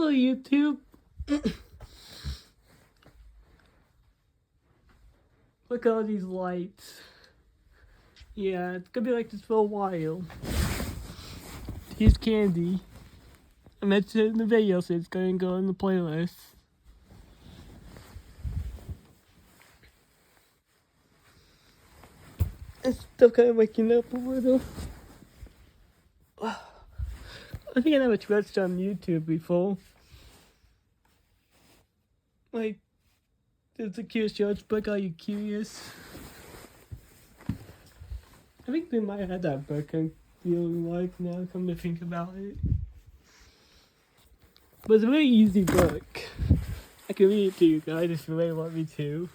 Hello, YouTube. Look at all these lights. Yeah, it's gonna be like this for a while. Here's Candy. I mentioned it in the video, so it's gonna go in the playlist. It's still kind of waking up a little. I think I never touched on YouTube before. Like, there's a Curious George book. Are you curious? I think they might have had that book. I'm feeling like now, come to think about it. But it's a very easy book. I can read it to you guys if you really want me to.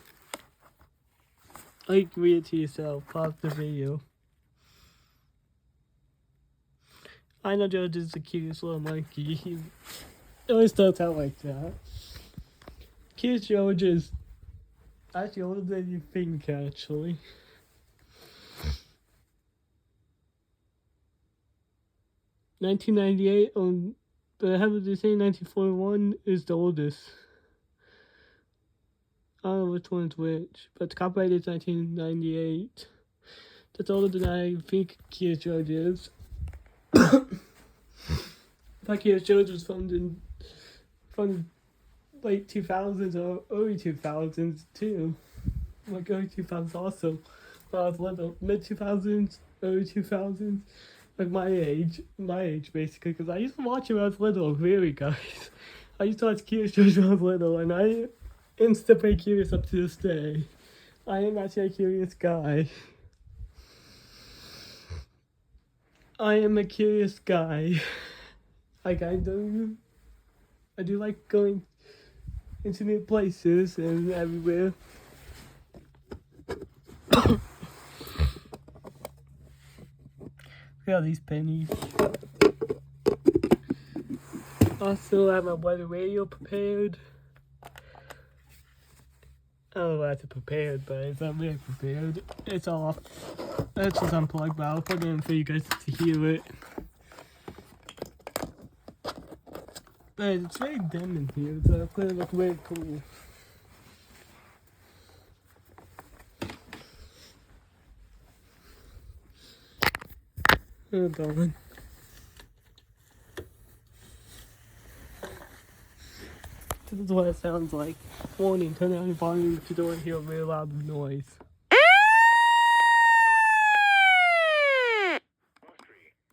Or you can read it to yourself. Pause the video. I know George is the cutest little monkey. He always starts out like that. Curious George is actually older than you think, actually. $1998 on, but I have to say 1941 is the oldest. I don't know which one's which, but the copyright is 1998. That's older than I think Curious George is. I thought Curious George was from late 2000s or early 2000s too. Like early 2000s also. When I was little, mid 2000s, early 2000s. Like my age basically, because I used to watch it when I was little, really guys. I used to watch Curious George when I was little, and I am still pretty curious up to this day. I am actually a curious guy. I am a curious guy. Like I do like going into new places and everywhere. Look at all these pennies. Also, I have my weather radio prepared. I don't know why it's prepared, but it's not really prepared. It's off. It's just unplugged, but I'll put it in for you guys to hear it. But it's very dim in here, so I put it look very cool. Hold on. This is what it sounds like. Warning, turn down your volume if you don't want to hear a really loud noise.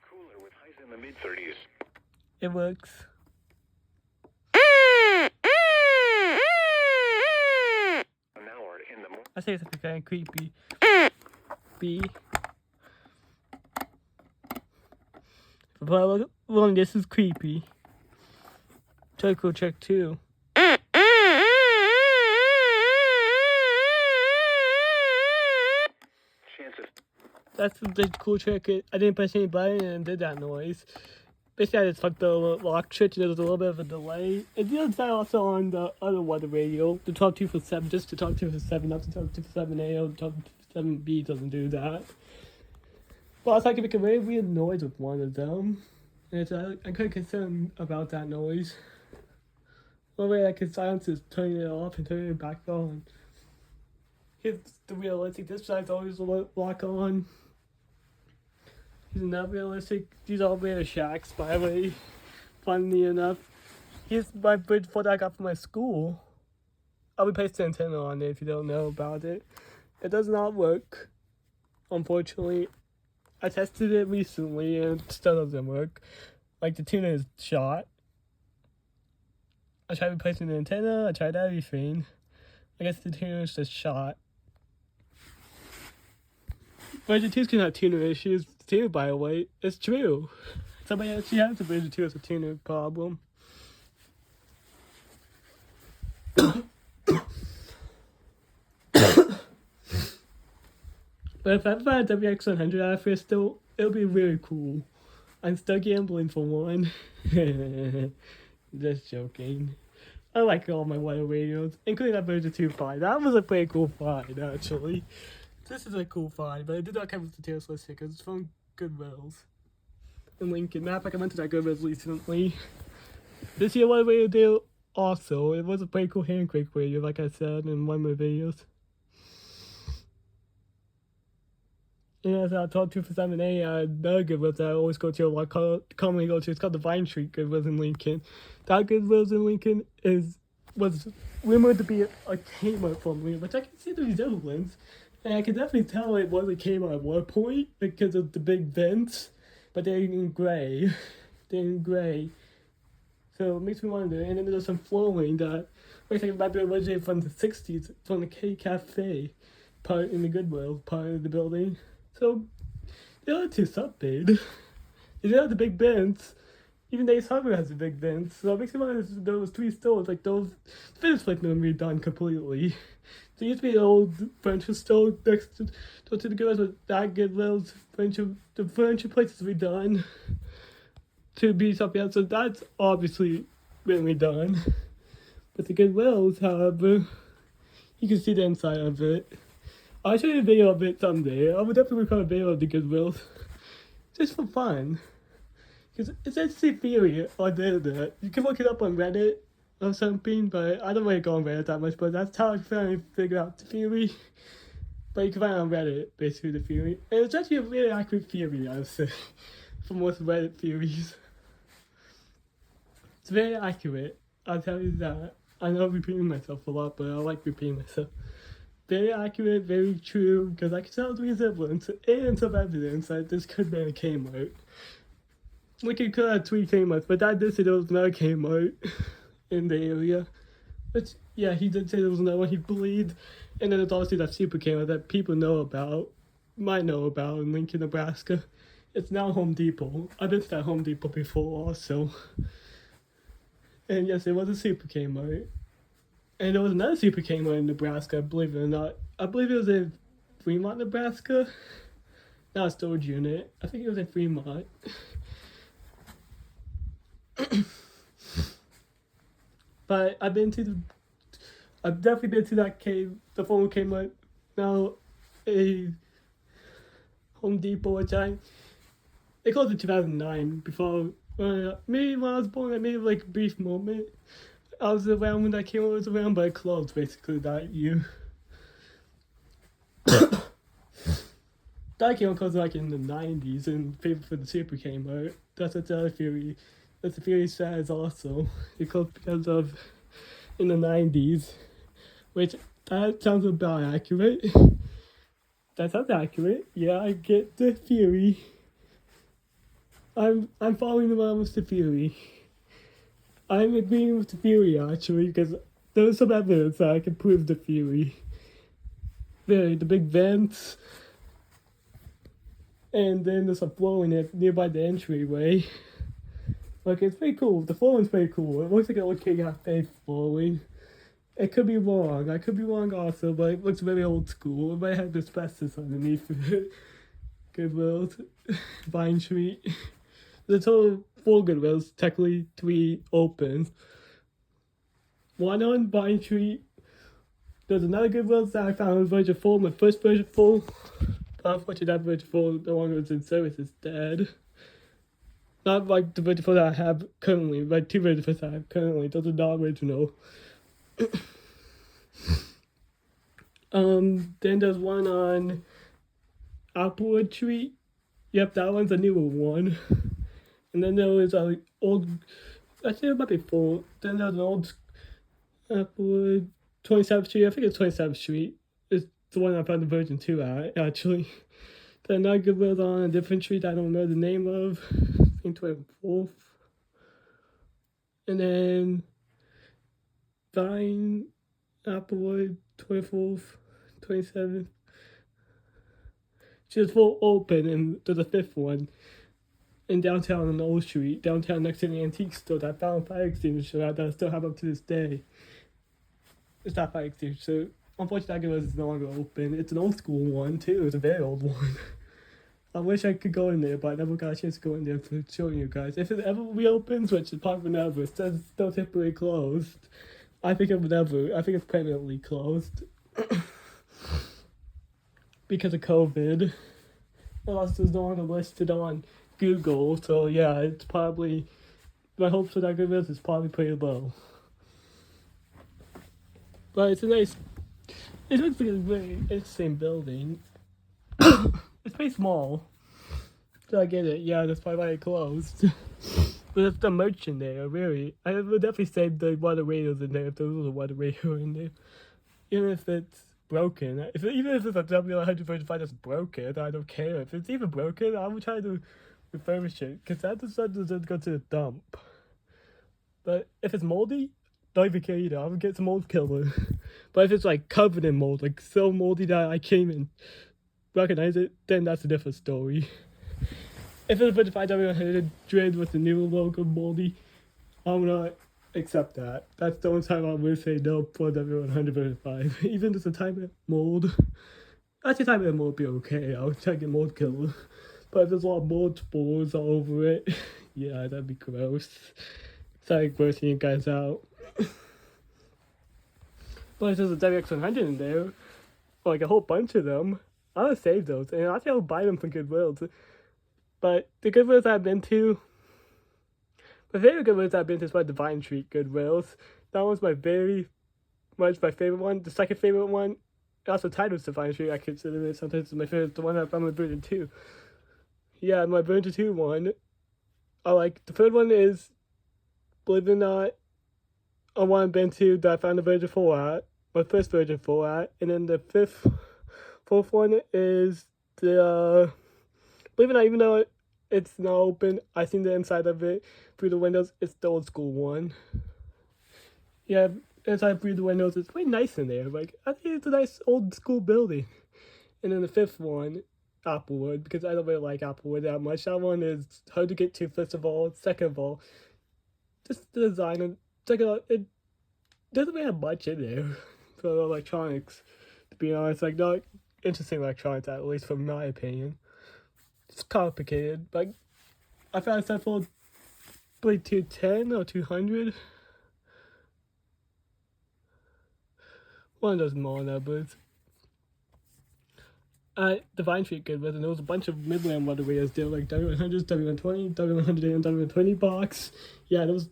Cooler with highs in the mid-30s. It works. An hour in the morning. I say something kind of creepy. B. But long, this is creepy. Choco check 2. Chances. That's the cool trick. I didn't press any button and it did that noise. Basically, I just fucked the lock switch and there was a little bit of a delay. It does that also on the other weather radio, the 12247, just to talk to 7, not to talk to 7A or 7B doesn't do that. But also I can make a very weird noise with one of them. And it's, I'm kind of concerned about that noise. One way I can silence is turning it off and turning it back on. Here's the realistic, this side's always lock on. Here's not realistic, these are all Radio Shacks, by the way. Funny enough. Here's my bridge that I got from my school. I'll be pasting an antenna on it if you don't know about it. It does not work, unfortunately. I tested it recently and it still doesn't work. Like the tuner is shot. I tried replacing the antenna, I tried everything. I guess the tuner is just shot. Version 2's gonna have tuner issues too, by the way. It's true. Somebody actually has a Version 2 as a tuner problem. But if I find a WX100 out of here still, it'll be really cool. I'm still gambling for one. Just joking. I like all my weather radios, including that Version 2 find. That was a pretty cool find, actually. This is a cool find, but it did not come with the Taylor Swift stickers. It's from Goodwill's in Lincoln. Matter of fact, I went to that Goodwill's recently. This year, what radio did also, it was a pretty cool handcrake radio, like I said in one of my videos. And as I talked to for 7A, another Goodwills that I always go to, commonly go to, it's called the Vine Street Goodwills in Lincoln. That Goodwills in Lincoln was rumored to be a Kmart formerly, which I can see the resemblance. And I can definitely tell it was a Kmart at one point because of the big vents, but they're in gray. They're in gray. So it makes me wonder. And then there's some flooring that looks like it might be originated from the 60s, from the K Cafe part in the Goodwill part of the building. So the other two something. You know the big vents. Even Dave's Harbor has a big vents. So it makes me wonder if those three stores, like those finish like them redone completely. There used to be an old furniture store next to the Goodwills, but that Goodwill's the furniture place is redone to be something else. So that's obviously been redone. But the Goodwills, however, you can see the inside of it. I'll show you a video of it someday. I will definitely record a video of the Goodwills. Just for fun. Because it's actually a theory on the internet. You can look it up on Reddit or something, but I don't really go on Reddit that much, but that's how I finally figure out the theory. But you can find it on Reddit, basically, the theory. And it's actually a really accurate theory, I would say, for most Reddit theories. It's very accurate, I'll tell you that. I know I'm repeating myself a lot, but I like repeating myself. Very accurate, very true, because I can tell the resemblance and some evidence that this could be a Kmart. Lincoln could have 3 Kmarts, but that did say there was another Kmart in the area. Which, yeah, he did say there was another one he believed. And then there's also that super Kmart that people know about, might know about in Lincoln, Nebraska. It's now Home Depot. I've been to that Home Depot before also. And yes, it was a super Kmart. And there was another super Kmart in Nebraska, believe it or not. I believe it was in Fremont, Nebraska. Not a storage unit. I think it was in Fremont. But I've definitely been to that the former Kmart, now a Home Depot, which it closed in 2009, before, maybe when I was born, maybe like a brief moment. I was around when that Kmart was around, but it closed basically that year. That Kmart closed like in the 90s in favor for the Super Kmart. That's what the other theory. That's the theory says also. It closed because of in the 90s, which that sounds about accurate. That sounds accurate. Yeah, I get the theory. I'm following along with the theory. I'm agreeing with the theory actually, because there's some evidence that I can prove the theory. The big vents, and then there's a flooring it nearby the entryway. Like, it's pretty cool. The flooring's pretty cool. It looks like an old cafe flooring. It could be wrong. I could be wrong also, but it looks very old school. It might have asbestos underneath it. Goodwills, Vine Street. The total 4 Goodwills, technically 3 open. One on Vine Street. There's another Goodwills that I found in version 4, my first version 4. Unfortunately, that version 4 no longer is in service, it's dead. Not like the version 4 that I have currently, like 2 versions 4 that I have currently. Those are not original. Then there's one on Applewood Street. Yep, that one's a newer one. And then there was an old, actually it might be 4. Then there's an old Applewood 27th Street. I think it's 27th Street. It's the one I found the version 2 at, actually. Then another Goodwill's on a different street I don't know the name of. I think 24th. And then Vine, Applewood, 24th, 27th. Just full open, and there's a 5th one in downtown on Old Street, downtown next to the antique store, that found fire extinguisher that I still have up to this day. It's not fire extinguisher. Unfortunately, that is no longer open. It's an old school one too. It's a very old one. I wish I could go in there, but I never got a chance to go in there to show you guys. If it ever reopens, which is probably never, it says it's still temporarily closed. I think it would never. I think it's permanently closed. Because of COVID. And also it's no longer listed on Google, so yeah, it's probably my hopes for that Good Wheels is probably pretty low. But it's a nice, it looks like a very interesting building. It's pretty small. So I get it, yeah, that's probably why it closed. But it's the merch in there, really. I would definitely save the water radios in there if there was a water radio in there. Even if it's broken. Even if it's a W135 that's broken, I don't care. If it's even broken, I would try to refurbish it. Because that stuff doesn't go to the dump. But if it's moldy, don't even care either. I would get some mold killer. But if it's like covered in mold, like so moldy that I can't even recognize it, then that's a different story. If it's a 55W100 with the new logo moldy, I'm gonna accept that. That's the only time I would say no for W100 Even if it's a time mold. Actually, time mold would be okay. I'll try to get mold killer. But if there's a lot of mold spores all over it, yeah, that'd be gross. Sorry, grossing you guys out. But if there's a WX100 in there, or like a whole bunch of them, I'm gonna save those. And I think I'll buy them from Goodwills. But the Goodwills I've been to, my favorite Goodwills I've been to is by Divine Street Goodwills. That one's my very much my favorite one. The second favorite one, also tied with Divine Street, I consider it sometimes it's my favorite, the one I found with version 2. Yeah, my version 2 one, I like. The third one is, believe it or not, a one I've been to that I found the version 4 at, my first version 4 at, and then the fourth one is the, believe it or not, even though it's not open, I seen the inside of it through the windows, it's the old school one. Yeah, inside through the windows, it's pretty nice in there. Like, I think it's a nice old school building. And then the fifth one, Applewood, because I don't really like Applewood that much. That one is hard to get to, first of all. Second of all, just the design. And second of all, it doesn't really have much in there for electronics, to be honest. Like, not interesting electronics, at least from my opinion. It's complicated. Like, I found stuff for like 210 or 200. One of those small numbers. Divine Street Goodwills, and there was a bunch of Midland water radios there, like W100s, W120, W100 and W120 box. Yeah, there was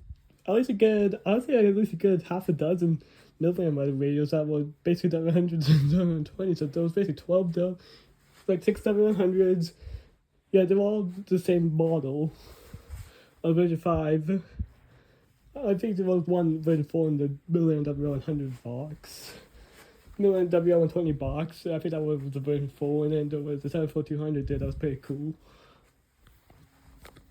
at least a good, I would say at least a good half a dozen Midland water radios that were basically W100s and W120s, so there was basically 12 though, like 6 W100s. Yeah, they were all the same model of version 5. I think there was one version 4 in the Midland W100 box. Midland W120 box. I think that was the version 4, and then there was the 74200 there. That was pretty cool.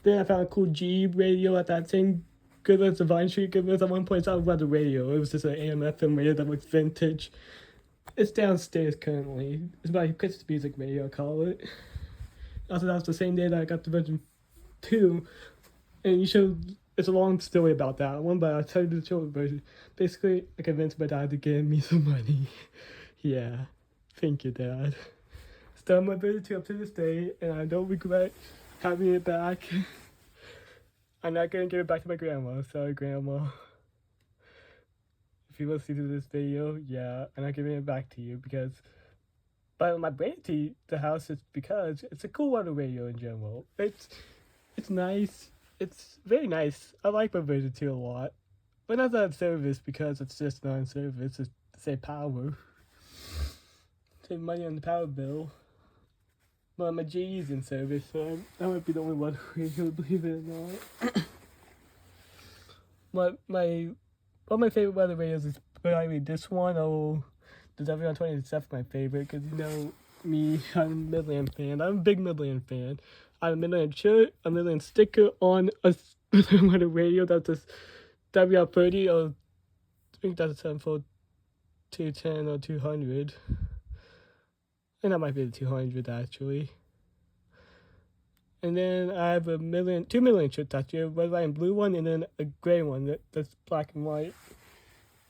Then I found a cool G radio at that same Goodwills Divine Street Goodwills. At one point, it's not about the radio. It was just an AM/FM radio that looks vintage. It's downstairs currently. It's my Christmas music radio, I call it. Also, that was the same day that I got the version 2, and it's a long story about that one, but I'll tell you the short version. Basically, I convinced my dad to give me some money. Yeah, thank you, Dad. Still my version 2 up to this day, and I don't regret having it back. I'm not gonna give it back to my grandma. Sorry, Grandma. If you listen to this video, yeah, I'm not giving it back to you because. But my bringing to the house is because it's a cool water radio in general. It's nice. It's very nice. I like my version 2 a lot. But not on service because it's just not on service. It's to save power. Save money on the power bill. Well, my G is in service, so that might be the only water radio, believe it or not. One of my favorite weather radios is probably this one or the W120 is definitely my favorite because, you know, me, I'm a Midland fan. I'm a big Midland fan. I have a Midland shirt, a Midland sticker on a Midland radio that's a WR30 or I think that's a 74210 or 200. And that might be the 200 actually. And then I have two Midland shirts actually, a red, white, and blue one, and then a gray one that's black and white.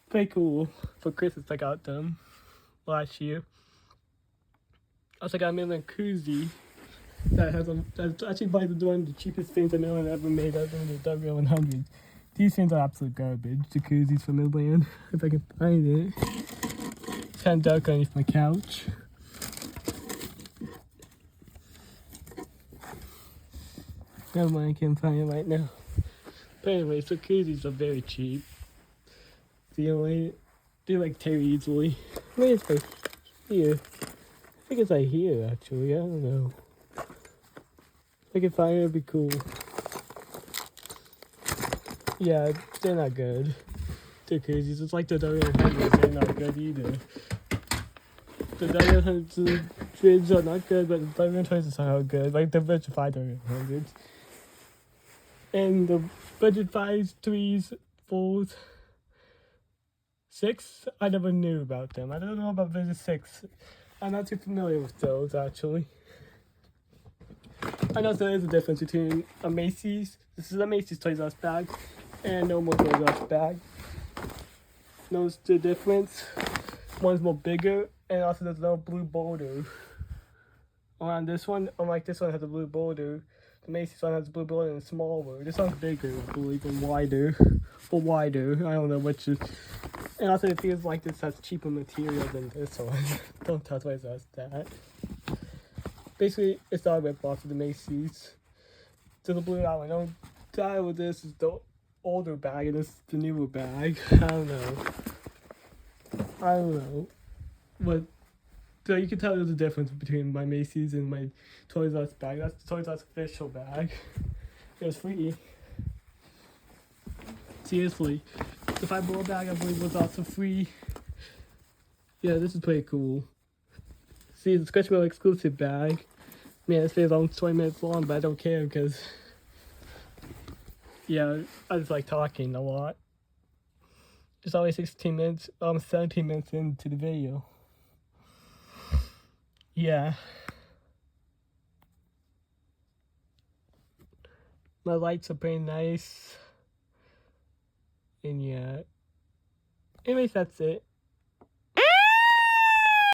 Pretty cool. For Christmas I got them last year. I also got a Midland koozie that's actually by one of the cheapest things that Midland ever made other than the W100. These things are absolute garbage, the koozies from Midland, if I can find it. It's kind of dark underneath my couch. Never mind, I can't find it right now. But anyway, so koozies are very cheap. The only they like tear easily. Maybe it's like here. I think it's like here actually. I don't know. If I can find it, it'd be cool. Yeah, they're not good. They're koozies. It's like the W100s. They're not good either. The W100s are not good, but the W120s are good. Like the budget 5 W100s. And the budget 5s, 3s, 4s, 6, I never knew about them. I don't know about budget 6. I'm not too familiar with those actually. I know there is a difference between a Macy's. This is a Macy's Toys R Us bag and a normal Toys R Us bag. Notice the difference. One's more bigger, and also there's no blue border. On this one, unlike this one has a blue border, the Macy's one has a blue border and smaller. This one's bigger, I believe, and wider. Or wider, I don't know which is. And also it feels like this has cheaper material than this one. Don't tell Toys R Us that. Basically, it's not a rip-off of the Macy's. To the blue outline. Don't tell with this is the older bag and this is the newer bag. I don't know. But so you can tell there's a difference between my Macy's and my Toys R Us bag. That's the Toys R Us official bag. It was free. Seriously. The $5 bag I believe was also free. Yeah, this is pretty cool. See, the Squishmallow exclusive bag. Man, this video is almost 20 minutes long, but I don't care because, yeah, I just like talking a lot. It's always 16 minutes, almost 17 minutes into the video. Yeah. My lights are pretty nice. And yeah. Anyways, that's it.